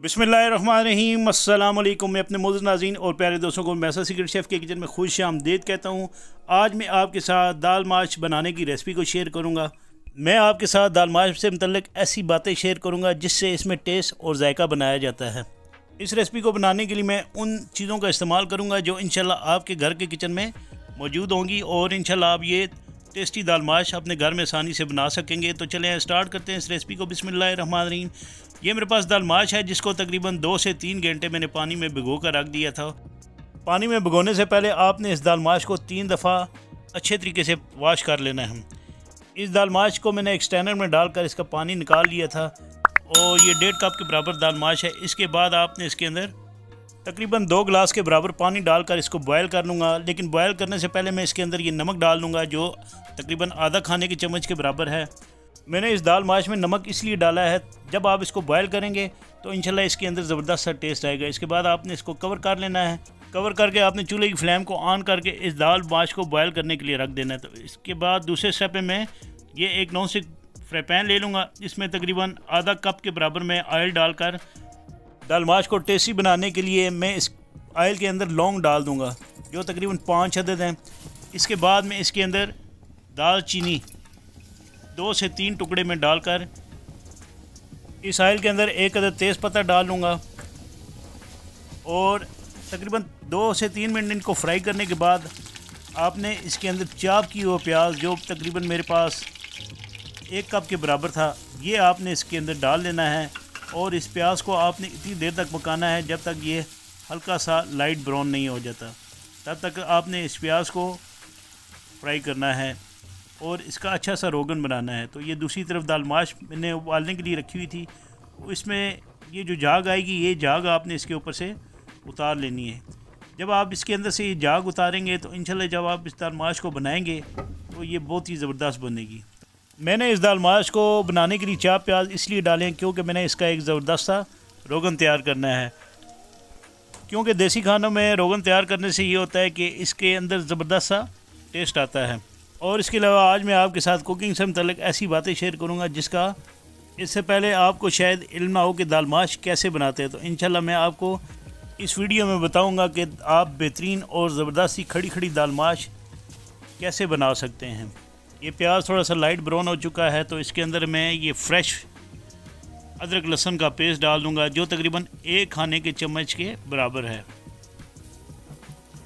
बिस्मिल्लाहिर्रहमानिर्रहीम अस्सलाम वालेकुम। मैं अपने मोअज़्ज़ज़ नाज़रीन और प्यारे दोस्तों को मैसा सीक्रेट शेफ़ के किचन में खुश आमदीद कहता हूँ। आज मैं आपके साथ दाल माश बनाने की रेसिपी को शेयर करूँगा। मैं आपके साथ दाल माश से मुतल्लिक़ ऐसी बातें शेयर करूँगा जिससे इसमें टेस्ट और जायका बनाया जाता है। इस रेसिपी को बनाने के लिए मैं उन चीज़ों का इस्तेमाल करूँगा जो इंशाल्लाह आपके घर के किचन में मौजूद होंगी और इंशाल्लाह आप ये टेस्टी दाल माश अपने घर में आसानी से बना सकेंगे। तो चलें स्टार्ट करते हैं इस रेसिपी को। बिस्मिल्लाहिर्रहमानिर्रहीम। ये मेरे पास दाल माश है जिसको तकरीबन 2 से 3 घंटे मैंने पानी में भिगो कर रख दिया था। पानी में भिगोने से पहले आपने इस दाल माश को 3 दफ़ा अच्छे तरीके से वॉश कर लेना है। इस दाल माश को मैंने एक स्टैनर में डालकर इसका पानी निकाल लिया था और ये 1.5 कप के बराबर दाल माश है। इसके बाद आपने इसके अंदर तकरीबन 2 गिलास के बराबर पानी डालकर इसको बॉयल कर लूँगा। लेकिन बॉयल करने से पहले मैं इसके अंदर ये नमक डाल लूँगा जो तकरीबन आधा खाने के चम्मच के बराबर है। मैंने इस दाल माश में नमक इसलिए डाला है, जब आप इसको बॉयल करेंगे तो इंशाल्लाह इसके अंदर ज़बरदस्त सा टेस्ट आएगा। इसके बाद आपने इसको कवर कर लेना है। कवर करके आपने चूल्हे की फ्लेम को ऑन करके इस दाल माश को बॉयल करने के लिए रख देना है। तो इसके बाद दूसरे स्टेप में मैं ये एक नॉन स्टिक फ्राई पैन ले लूँगा। इसमें तकरीबन आधा कप के बराबर में ऑयल डालकर दाल माश को टेस्टी बनाने के लिए मैं इस ऑयल के अंदर लौंग डाल दूँगा जो तकरीबन 5 अदद हैं। इसके बाद मैं इसके अंदर दालचीनी 2 से 3 टुकड़े में डालकर इस ऑयल के अंदर 1 अदद तेज़पत्ता डाल लूँगा और तकरीबन 2 से 3 मिनट इनको फ्राई करने के बाद आपने इसके अंदर चॉप की हुआ प्याज जो तकरीबन मेरे पास 1 कप के बराबर था, ये आपने इसके अंदर डाल देना है और इस प्याज को आपने इतनी देर तक पकाना है जब तक ये हल्का सा लाइट ब्राउन नहीं हो जाता। तब तक आपने इस प्याज को फ्राई करना है और इसका अच्छा सा रोगन बनाना है। तो ये दूसरी तरफ दाल माश मैंने उबालने के लिए रखी हुई थी, इसमें ये जो झाग आएगी ये झाग आपने इसके ऊपर से उतार लेनी है। जब आप इसके अंदर से ये झाग उतारेंगे तो इंशाल्लाह जब आप इस दाल माश को बनाएंगे तो ये बहुत ही ज़बरदस्त बनेगी। मैंने इस दाल माश को बनाने के लिए चाप प्याज इसलिए डाले हैं क्योंकि मैंने इसका एक ज़बरदस्त सा रोगन तैयार करना है। क्योंकि देसी खानों में रोगन तैयार करने से ये होता है कि इसके अंदर ज़बरदस्त सा टेस्ट आता है। और इसके अलावा आज मैं आपके साथ कुकिंग से मुतल्लिक़ ऐसी बातें शेयर करूंगा जिसका इससे पहले आपको शायद इल्म ना हो कि दाल माश कैसे बनाते हैं। तो इंशाल्लाह मैं आपको इस वीडियो में बताऊंगा कि आप बेहतरीन और ज़बरदस्त सी खड़ी खड़ी दाल माश कैसे बना सकते हैं। ये प्याज थोड़ा सा लाइट ब्राउन हो चुका है तो इसके अंदर मैं ये फ्रेश अदरक लहसुन का पेस्ट डाल दूँगा जो तकरीबन 1 खाने के चम्मच के बराबर है।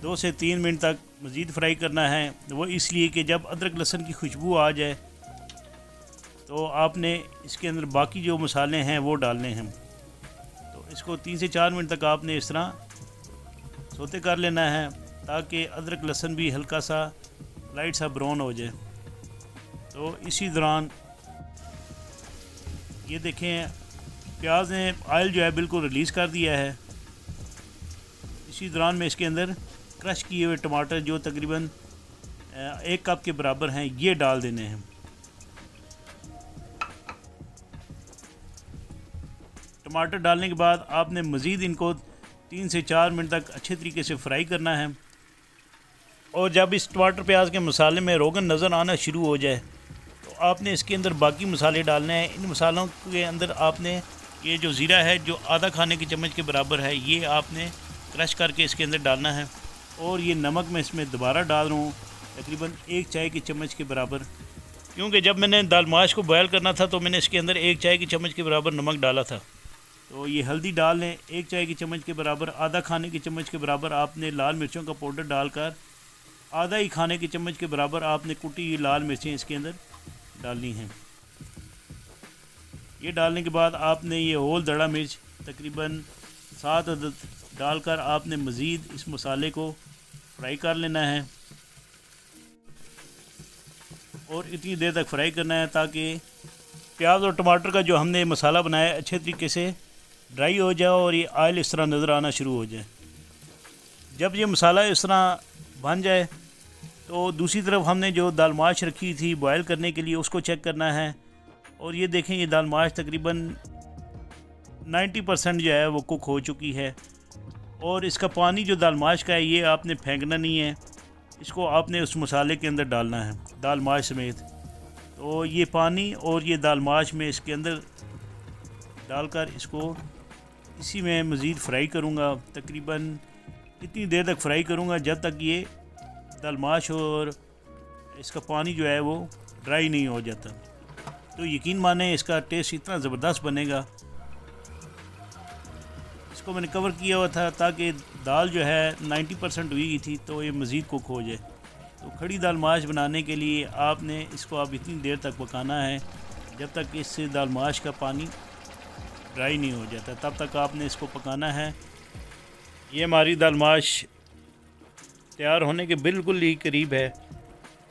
2 से 3 मिनट तक मज़ीद फ्राई करना है, वो इसलिए कि जब अदरक लहसुन की खुशबू आ जाए तो आपने इसके अंदर बाकी जो मसाले हैं वो डालने हैं। तो इसको 3 से 4 मिनट तक आपने इस तरह सोते कर लेना है ताकि अदरक लहसुन भी हल्का सा लाइट सा ब्राउन हो जाए। तो इसी दौरान ये देखें प्याज ने ऑयल जो है बिल्कुल रिलीज़ कर दिया है। इसी दौरान मैं इसके अंदर क्रश किए हुए टमाटर जो तकरीबन 1 कप के बराबर हैं ये डाल देने हैं। टमाटर डालने के बाद आपने मज़ीद इनको 3 से 4 मिनट तक अच्छे तरीके से फ्राई करना है। और जब इस टमाटर प्याज के मसाले में रोगन नज़र आना शुरू हो जाए तो आपने इसके अंदर बाकी मसाले डालने हैं। इन मसालों के अंदर आपने ये जो ज़ीरा है जो आधा खाने के चम्मच के बराबर है ये आपने क्रश करके इसके अंदर डालना है। और ये नमक मैं इसमें दोबारा डाल रहा हूँ तकरीबन 1 चाय की चम्मच के बराबर, क्योंकि जब मैंने दाल माश को बॉयल करना था तो मैंने इसके अंदर 1 चाय की चम्मच के बराबर नमक डाला था। तो ये हल्दी डाल लें 1 चाय की चम्मच के बराबर। आधा खाने की चम्मच के बराबर आपने लाल मिर्चों का पाउडर डालकर आधा ही खाने की चम्मच के बराबर आपने कुटी हुई लाल मिर्चें इसके अंदर डालनी हैं। ये डालने के बाद आपने ये होल दड़ा मिर्च तकरीबन 7 अदद डालकर आपने मज़ीद इस मसाले को फ्राई कर लेना है और इतनी देर तक फ्राई करना है ताकि प्याज और टमाटर का जो हमने मसाला बनाया है अच्छे तरीके से ड्राई हो जाए और ये ऑयल इस तरह नज़र आना शुरू हो जाए। जब ये मसाला इस तरह बन जाए तो दूसरी तरफ हमने जो दाल माश रखी थी बॉयल करने के लिए उसको चेक करना है। और ये देखें ये दाल माश तकरीबन 90% जो है वो कुक हो चुकी है। और इसका पानी जो दाल माश का है ये आपने फेंकना नहीं है, इसको आपने उस मसाले के अंदर डालना है दाल माश समेत। तो ये पानी और ये दाल माश में इसके अंदर डालकर इसको इसी में मज़ीद फ्राई करूँगा। तकरीबन इतनी देर तक फ्राई करूँगा जब तक ये दालमाश और इसका पानी जो है वो ड्राई नहीं हो जाता। तो यकीन माने इसका टेस्ट इतना ज़बरदस्त बनेगा। इसको मैंने कवर किया हुआ था ताकि दाल जो है 90% हुई थी तो ये मज़ीद कुक हो जाए। तो खड़ी दाल माश बनाने के लिए आपने इसको अब इतनी देर तक पकाना है जब तक इससे दाल माश का पानी ड्राई नहीं हो जाता, तब तक आपने इसको पकाना है। ये हमारी दाल माश तैयार होने के बिल्कुल ही करीब है।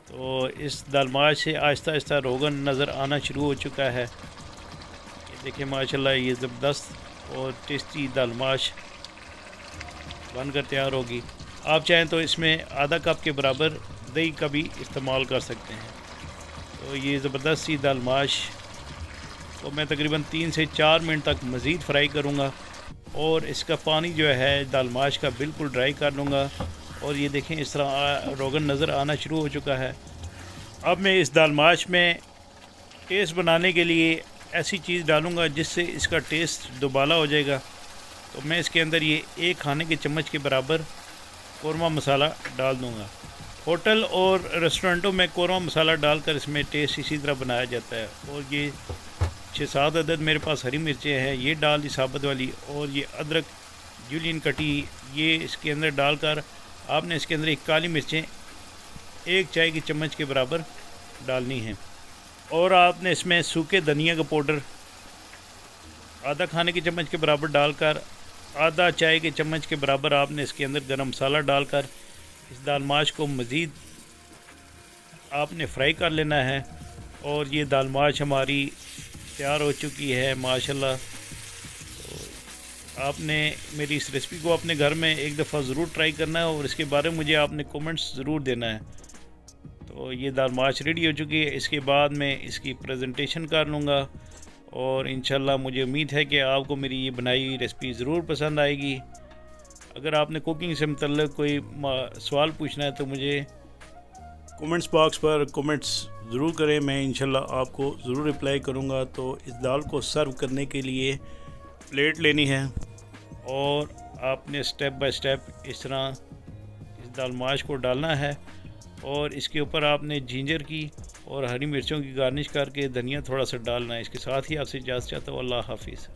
तो इस दाल माश से आहिस्ता आहिस्ता रोगन नज़र आना शुरू हो चुका है। ये देखिए माशाल्लाह ये ज़बरदस्त और टेस्टी दाल माश बनकर तैयार होगी। आप चाहें तो इसमें आधा कप के बराबर दही का भी इस्तेमाल कर सकते हैं। तो ये ज़बरदस्त सी दाल माश को मैं तकरीबन 3 से 4 मिनट तक मज़ीद फ्राई करूँगा और इसका पानी जो है दाल माश का बिल्कुल ड्राई कर लूँगा। और ये देखें इस तरह रोगन नज़र आना शुरू हो चुका है। अब मैं इस दाल माश में टेस्ट बनाने के लिए ऐसी चीज़ डालूँगा जिससे इसका टेस्ट दुबाला हो जाएगा। तो मैं इसके अंदर ये 1 खाने के चम्मच के बराबर कोरमा मसाला डाल दूँगा। होटल और रेस्टोरेंटों में कोरमा मसाला डालकर इसमें टेस्ट इसी तरह बनाया जाता है। और ये 6-7 अदद मेरे पास हरी मिर्चें हैं, ये डाल दी साबुत वाली, और ये अदरक जूलियन कटी ये इसके अंदर डालकर आपने इसके अंदर एक काली मिर्चें 1 चाय की चम्मच के बराबर डालनी है। और आपने इसमें सूखे धनिया का पाउडर आधा खाने की चम्मच के बराबर डालकर आधा चाय के चम्मच के बराबर आपने इसके अंदर गरम मसाला डालकर इस दाल माश को मज़ीद आपने फ्राई कर लेना है। और ये दाल माश हमारी तैयार हो चुकी है माशाल्लाह। तो आपने मेरी इस रेसिपी को अपने घर में एक दफ़ा ज़रूर ट्राई करना है और इसके बारे में मुझे आपने कमेंट्स ज़रूर देना है। तो ये दाल माश रेडी हो चुकी है। इसके बाद मैं इसकी प्रेजेंटेशन कर लूँगा और इंशाल्लाह मुझे उम्मीद है कि आपको मेरी ये बनाई हुई रेसिपी ज़रूर पसंद आएगी। अगर आपने कुकिंग से मुतल्लिक़ कोई सवाल पूछना है तो मुझे कमेंट्स बॉक्स पर कमेंट्स ज़रूर करें, मैं इंशाल्लाह आपको ज़रूर रिप्लाई करूँगा। तो इस दाल को सर्व करने के लिए प्लेट लेनी है और आपने स्टेप बाय स्टेप इस तरह इस दाल माश को डालना है और इसके ऊपर आपने जिंजर की और हरी मिर्चों की गार्निश करके धनिया थोड़ा सा डालना है। इसके साथ ही आपसे इजाज़त चाहता हूँ। अल्लाह हाफिज़।